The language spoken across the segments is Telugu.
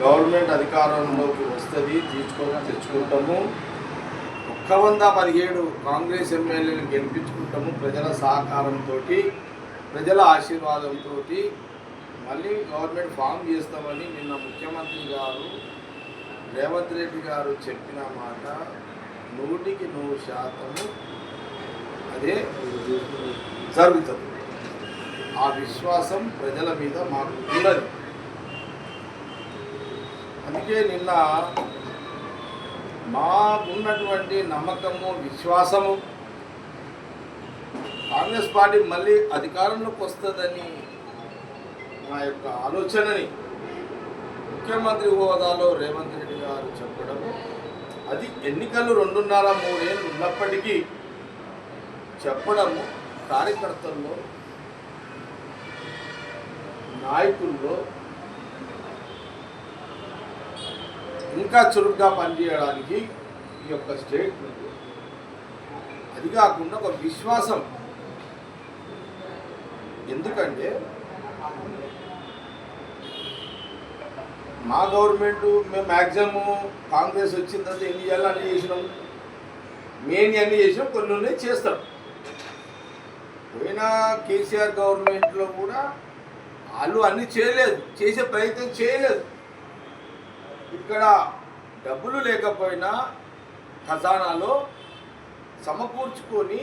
గవర్నమెంట్ అధికారంలోకి వస్తుంది, తెచ్చుకుంటాము. 117 కాంగ్రెస్ ఎమ్మెల్యేలను గెలిపించుకుంటాము. ప్రజల సహకారంతో, ప్రజల ఆశీర్వాదంతో మళ్ళీ గవర్నమెంట్ ఫామ్ చేస్తామని నిన్న ముఖ్యమంత్రి గారు రేవంత్ రెడ్డి గారు చెప్పిన మాట 100% అదే జరుగుతుంది. ఆ విశ్వాసం ప్రజల మీద మాకు ఉన్నది. అందుకే నిన్న మాకున్నటువంటి నమ్మకము, విశ్వాసము కాంగ్రెస్ పార్టీ మళ్ళీ అధికారంలోకి వస్తుందని మా యొక్క ఆలోచనని ముఖ్యమంత్రి హోదాలో రేవంత్ రెడ్డి గారు చెప్పడము, అది ఎన్నికలు 2.5-3 ఏళ్ళు ఉన్నప్పటికీ చెప్పడము కార్యకర్తల్లో, నాయకుల్లో ఇంకా చురుగ్గా పనిచేయడానికి ఈ యొక్క స్టేట్మెంట్, అది కాకుండా ఒక విశ్వాసం. ఎందుకంటే మా గవర్నమెంట్ మేము మ్యాక్సిమం కాంగ్రెస్ వచ్చిన తర్వాత ఎన్ని చేయాలో అన్నీ చేసినాం, మెయిన్ అన్నీ చేసినాం, కొన్ని ఉన్నాయి చేస్తాం. పోయినా కేసీఆర్ గవర్నమెంట్లో కూడా వాళ్ళు అన్నీ చేయలేదు, చేసే ప్రయత్నం చేయలేదు. ఇక్కడ డబ్బులు లేకపోయినా ఖజానాలో సమకూర్చుకొని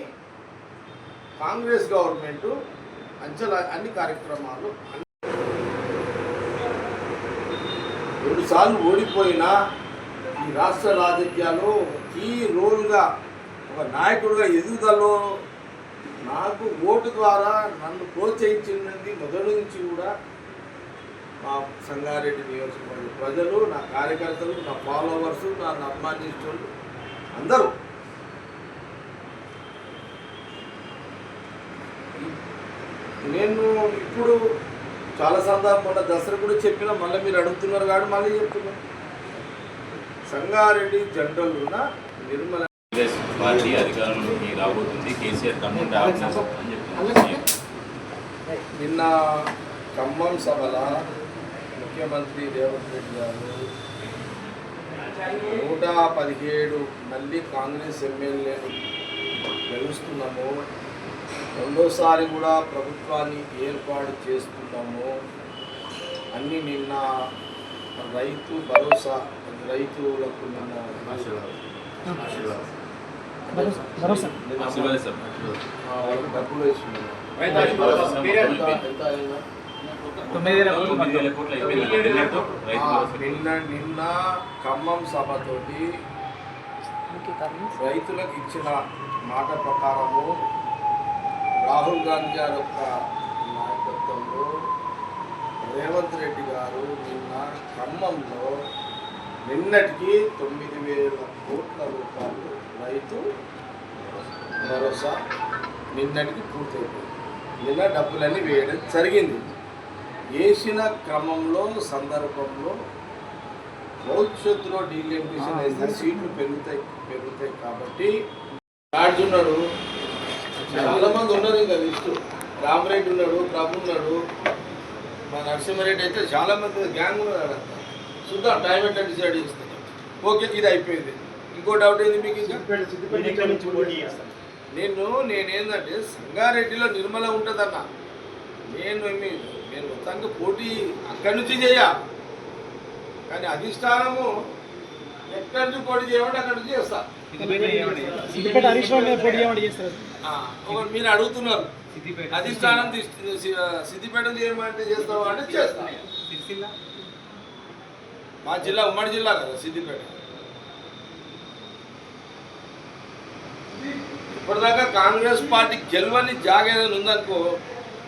కాంగ్రెస్ గవర్నమెంటు అన్ని కార్యక్రమాలు 2 సార్లు ఓడిపోయినా ఈ రాష్ట్ర రాజకీయాల్లో కీ రోల్గా ఒక నాయకుడిగా ఎదుగుదలలో నాకు ఓటు ద్వారా నన్ను ప్రోత్సహించినది మొదటి నుంచి కూడా మా సంగారెడ్డి నియోజకవర్గ ప్రజలు, నా కార్యకర్తలు, నా ఫాలోవర్స్, నన్ను అభిమానించేవాళ్ళు అందరూ. నేను ఇప్పుడు చాలా సందర్భంలో దసరా కూడా చెప్పినా, మళ్ళీ మీరు అడుగుతున్నారు కాబట్టి మళ్ళీ చెప్తున్నాను. సంగారెడ్డి జనరల్లోన నిర్మల పార్టీ అధికారంలోకి రాబోతుంది, కేసీఆర్ నిన్న ఖమ్మం సభల ముఖ్యమంత్రి రేవంత్ రెడ్డి గారు 117 మళ్ళీ కాంగ్రెస్ ఎమ్మెల్యేలు గెలుస్తున్నాము, 2వ సారి కూడా ప్రభుత్వాన్ని ఏర్పాటు చేస్తున్నాము అన్నీ నిన్న రైతు భరోసా, రైతులకు నిన్న డబ్బులు వేస్తున్నాము. నిన్న ఖమ్మం సభతోటి రైతులకు ఇచ్చిన మాట ప్రకారము రాహుల్ గాంధీ గారి యొక్క నాయకత్వంలో రేవంత్ రెడ్డి గారు నిన్న ఖమ్మంలో నిన్నటికి 9,000 కోట్ల రూపాయలు రైతు భరోసా నిన్నటికి పూర్తయిపోయింది. నిన్న డబ్బులన్నీ వేయడం జరిగింది. వేసిన క్రమంలో సందర్భంలో భవిష్యత్తులో డీలిమిటేషన్ అయితే సీట్లు పెరుగుతాయి కాబట్టి రాజు ఉన్నాడు, చాలామంది ఉన్నారు. ఇంకా లిస్టు రామరెడ్డి ఉన్నాడు, ప్రభు ఉన్నాడు, మా నరసింహారెడ్డి అయితే చాలామంది గ్యాంగ్ ఉన్నారు. చూద్దాం, టైం ఎట్లా డిసైడ్ చేస్తాను. ఓకే, ఇది అయిపోయింది. ఇంకో డౌట్ ఏంది మీకు? నేనేందంటే సంగారెడ్డిలో నిర్మల ఉంటుందన్న, నేను మొత్తానికి పోటీ అక్కడి నుంచి చేయ, కానీ అధిష్టానము ఎక్కడి నుంచి పోటీ చేయమంటే అక్కడి నుంచి చేస్తా. మీరు అడుగుతున్నారు అధిష్టానం సిద్దిపేట చేయమంటే చేస్తావా అంటే చేస్తా. మా జిల్లా ఉమ్మడి జిల్లా కదా సిద్దిపేట. ఇప్పటిదాకా కాంగ్రెస్ పార్టీ గెలవని జాగా ఏదైనా ఉందనుకో,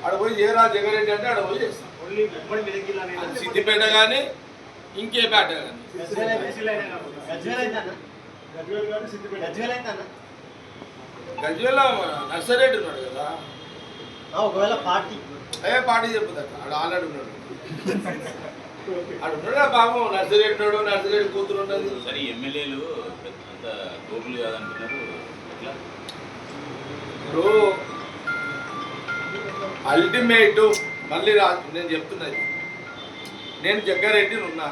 ఆడ పోయి చేయరా జగన్రెడ్డి అంటే ఆడ పోయి చేస్తాం. సిద్దిపేట కానీ ఇంకే పేట కానీ గజ్వేల్లో నర్సరెడ్డి ఉన్నాడు కదా, ఒకవేళ పార్టీ చెప్పుదా ఆడ ఆల్రెడీ ఉన్నాడు. ఆడు ఉన్నాడా బాబు? నర్సరెడ్డి ఉన్నాడు, నర్సరెడ్డి కూతురు ఉన్నది. సరే, ఎమ్మెల్యేలు అంత గోపులు కాదంటున్నారు. ఇప్పుడు అల్టిమేట్ మళ్ళీ నేను చెప్తున్నది, నేను జగ్గారెడ్డిని ఉన్నా,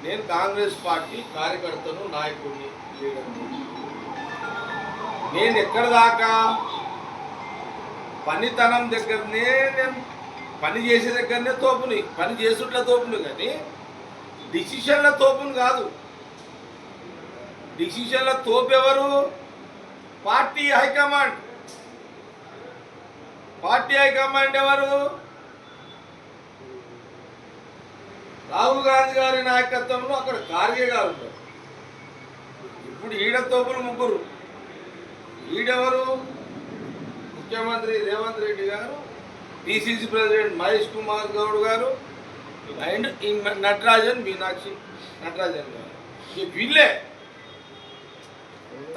నేను కాంగ్రెస్ పార్టీ కార్యకర్తను, నాయకుడిని, లీడర్ని. నేను ఎక్కడ దాకా పనితనం దగ్గరనే, నేను పని చేసే దగ్గరనే తోపుని, పని చేసుట్ల తోపుని, కానీ డిసిషన్ల తోపుని కాదు. డిసిషన్ల తోపు ఎవరు? Party high command. పార్టీ హైకమాండ్ ఎవరు? రాహుల్ గాంధీ గారి నాయకత్వంలో అక్కడ ఖార్గే గారు ఉంటారు. ఇప్పుడు ఈడ తోపులు ముగ్గురు. ఈడెవరు? ముఖ్యమంత్రి రేవంత్ రెడ్డి గారు, పిసిసి ప్రెసిడెంట్ మహేష్ కుమార్ గౌడ్ గారు అండ్ నటరాజన్, మీనాక్షి నటరాజన్ గారు. వీళ్ళే.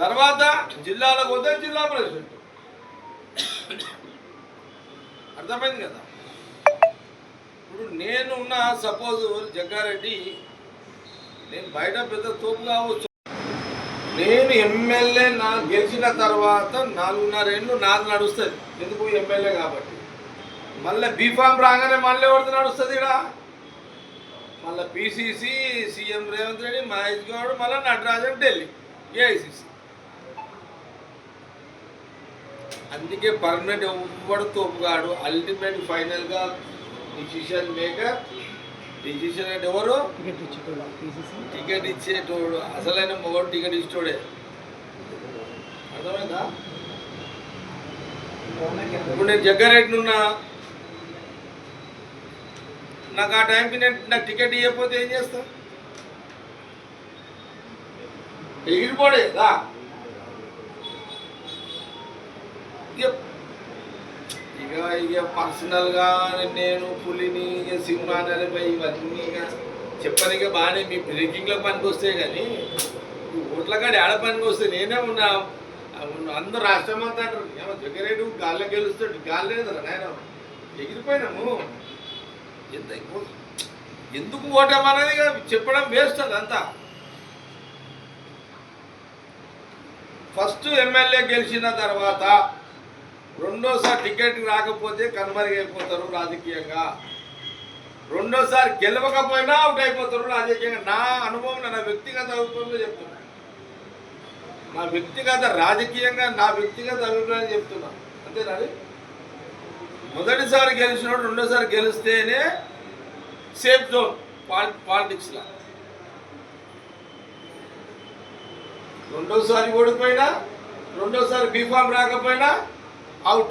తర్వాత జిల్లాలకు పోతే జిల్లా ప్రెసిడెంట్. అర్థమైంది కదా? ఇప్పుడు నేనున్న సపోజ్ జగ్గారెడ్డి, నేను బయట పెద్ద తోపు కావచ్చు. నేను ఎమ్మెల్యే గెలిచిన తర్వాత 4.5 ఏళ్ళు నాది నడుస్తుంది. ఎందుకు? ఎమ్మెల్యే కాబట్టి. మళ్ళీ బీఫామ్ రాగానే మళ్ళీ ఎవరిది నడుస్తుంది ఇక్కడ? మళ్ళీ పిసిసి, సీఎం రేవంత్ రెడ్డి, మహేష్ గౌడ్, మళ్ళీ నటరాజన్ ఢిల్లీ ఏఐసిసి. అందుకే పర్మనెంట్ ఎవ్వడు తోపుగాడు. అల్టిమేట్ ఫైనల్గా డిసిషన్ మేకర్. డిసిషన్ అంటే ఎవరు? టికెట్ ఇచ్చేటోడు. అసలైన మొగడు టికెట్ ఇచ్చేటోడే. అర్థమైందా? ఇప్పుడు నేను జగ్గారెడ్డి ఉన్నా, నాకు ఆ టైంకి నాకు టికెట్ ఇవ్వకపోతే ఏం చేస్తా? ఎగిరిపోడే దా. ఇక పర్సనల్గా నేను పులిని, ఇక సింహాన్ని, ఇవన్నీ ఇక చెప్పనిక బాగానే మీ బ్రేకింగ్లో పనికి వస్తే, కానీ ఓట్ల కాడ ఆడ పనికి వస్తే నేనే ఉన్నా. అందరూ రాష్ట్రం అంతా అంటారు, ఏమో జగ్గారెడ్డి గాల్లో గెలుస్తాడు. గాలి లేదురా నాయన, ఎగిరిపోయినాము. ఎందుకు ఓటమనేది చెప్పడం వేస్ట్. అదంతా ఫస్ట్ ఎమ్మెల్యే గెలిచిన తర్వాత రెండోసారి టికెట్ రాకపోతే కనుమరుగైపోతారు రాజకీయంగా. రెండోసారి గెలవకపోయినా అవుట్ అయిపోతారు రాజకీయంగా. నా అనుభవం, నా వ్యక్తిగత అభిప్రాయంలో చెప్తున్నా. నా వ్యక్తిగత రాజకీయంగా నా వ్యక్తిగత అభిప్రాయం చెప్తున్నా. అంతేనా? మొదటిసారి గెలిచినోడు రెండోసారి గెలిస్తేనే సేఫ్ జోన్ పాలిటిక్స్లో. రెండోసారి ఓడిపోయినా, రెండోసారి బీఫామ్ రాకపోయినా అవుట్.